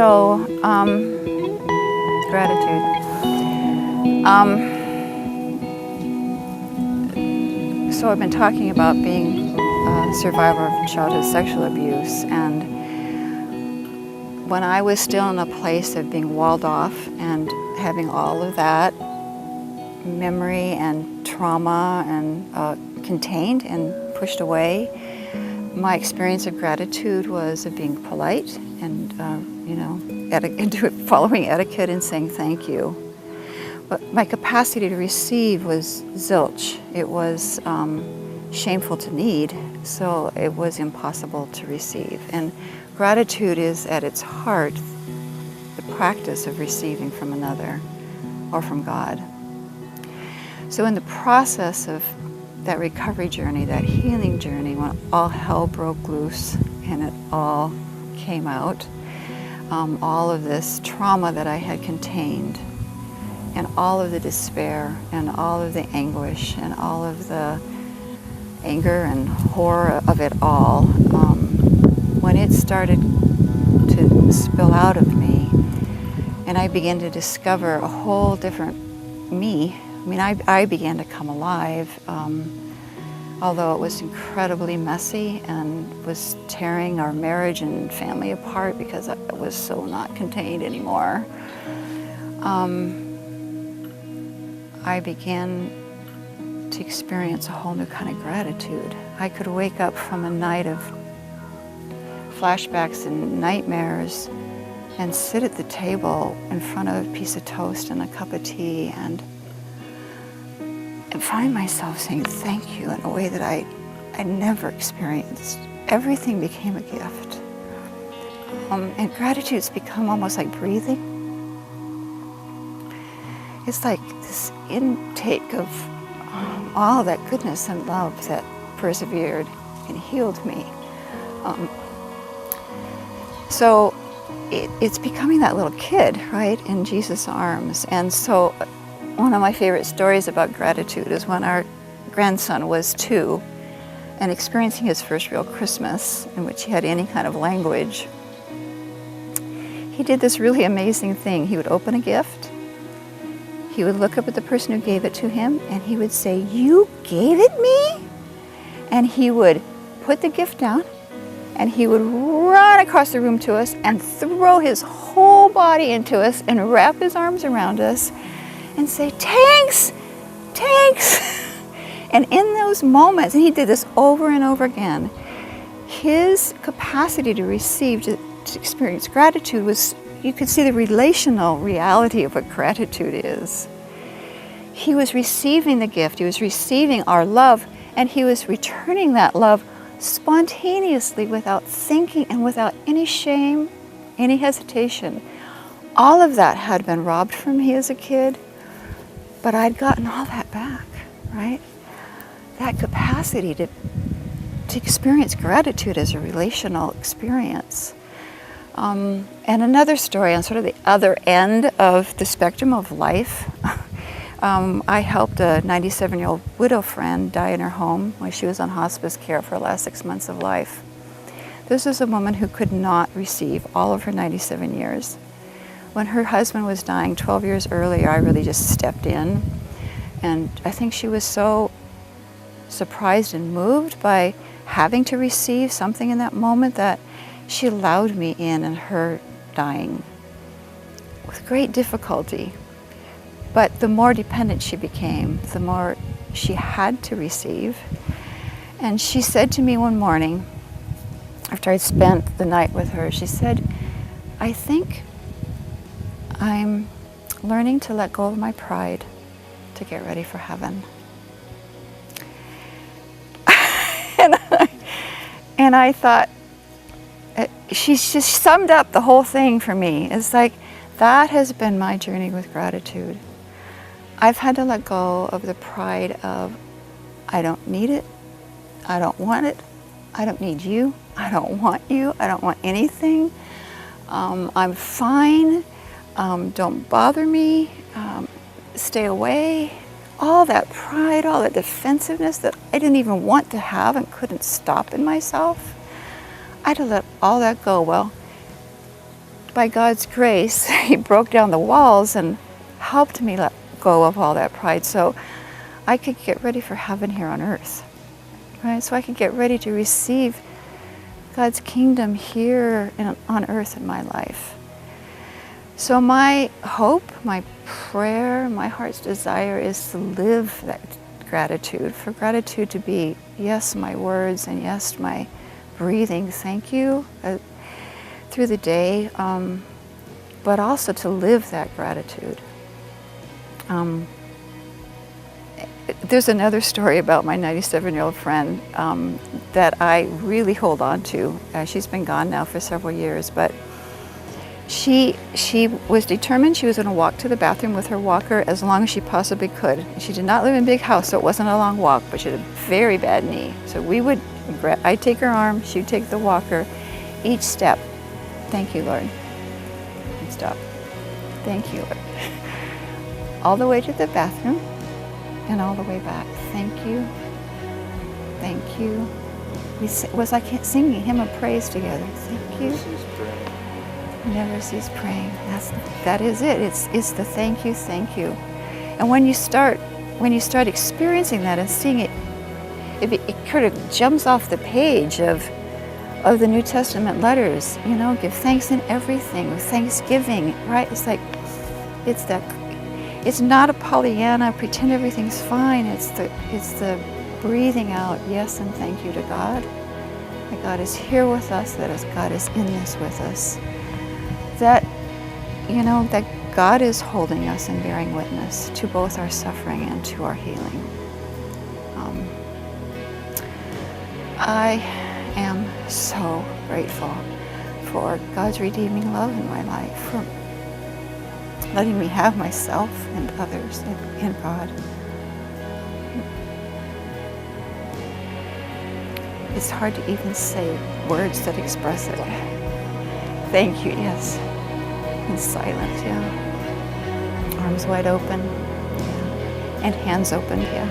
So, gratitude. So I've been talking about being a survivor of childhood sexual abuse, and when I was still in a place of being walled off and having all of that memory and trauma and contained and pushed away, my experience of gratitude was of being polite and following etiquette and saying thank you. But my capacity to receive was zilch. It was shameful to need, so it was impossible to receive. And gratitude is at its heart the practice of receiving from another or from God. So in the process of that recovery journey, that healing journey, when all hell broke loose and it all came out, all of this trauma that I had contained, and all of the despair, and all of the anguish, and all of the anger and horror of it all, when it started to spill out of me, and I began to discover a whole different me. I mean, I began to come alive, although it was incredibly messy and was tearing our marriage and family apart because I was so not contained anymore. I began to experience a whole new kind of gratitude. I could wake up from a night of flashbacks and nightmares and sit at the table in front of a piece of toast and a cup of tea and find myself saying thank you in a way that I never experienced. Everything became a gift. And gratitude's become almost like breathing. It's like this intake of all that goodness and love that persevered and healed me. So it's becoming that little kid, right, in Jesus' arms. And so one of my favorite stories about gratitude is when our grandson was 2 and experiencing his first real Christmas in which he had any kind of language. He did this really amazing thing. He would open a gift. He would look up at the person who gave it to him and he would say, "You gave it me?" And he would put the gift down and he would run across the room to us and throw his whole body into us and wrap his arms around us and say, "Thanks, thanks." And in those moments, and he did this over and over again, his capacity to receive, to experience gratitude was, you could see the relational reality of what gratitude is. He was receiving the gift, he was receiving our love, and he was returning that love spontaneously without thinking and without any shame, any hesitation. All of that had been robbed from me as a kid, but I'd gotten all that back, right? That capacity to experience gratitude as a relational experience. And another story on sort of the other end of the spectrum of life. I helped a 97-year-old widow friend die in her home when she was on hospice care for the last 6 months of life. This was a woman who could not receive all of her 97 years. When her husband was dying 12 years earlier, I really just stepped in. And I think she was so surprised and moved by having to receive something in that moment that she allowed me in her dying with great difficulty. But the more dependent she became, the more she had to receive. And she said to me one morning, after I'd spent the night with her, she said, "I think I'm learning to let go of my pride to get ready for heaven." and I thought, she's just summed up the whole thing for me. It's like, that has been my journey with gratitude. I've had to let go of the pride of, I don't need it, I don't want it, I don't need you, I don't want you, I don't want anything, I'm fine, don't bother me, stay away. All that pride, all that defensiveness that I didn't even want to have and couldn't stop in myself, I had to let all that go. Well, by God's grace, He broke down the walls and helped me let go of all that pride so I could get ready for heaven here on earth. Right? So I could get ready to receive God's kingdom here on earth in my life. So my hope, my prayer, my heart's desire is to live that gratitude, for gratitude to be, yes, my words, and yes, my breathing, thank you, through the day, but also to live that gratitude. There's another story about my 97-year-old friend that I really hold on to. She's been gone now for several years, but she was determined she was going to walk to the bathroom with her walker as long as she possibly could. She did not live in a big house, so it wasn't a long walk, but she had a very bad knee. So I'd take her arm, she'd take the walker. Each step, thank you, Lord. And stop. Thank you, Lord. All the way to the bathroom and all the way back. Thank you. Thank you. It was like singing a hymn of praise together. Thank you. Never cease praying. That is it. It's the thank you, thank you. And when you start experiencing that and seeing it, it kind of jumps off the page of the New Testament letters. You know, give thanks in everything, thanksgiving, right? It's not a Pollyanna, pretend everything's fine. It's the breathing out yes and thank you to God. That God is here with us, that God is in this with us. That God is holding us and bearing witness to both our suffering and to our healing. I am so grateful for God's redeeming love in my life, for letting me have myself and others in God. It's hard to even say words that express it. Thank you, yes. In silence, yeah. Arms wide open, yeah. And hands open, yeah.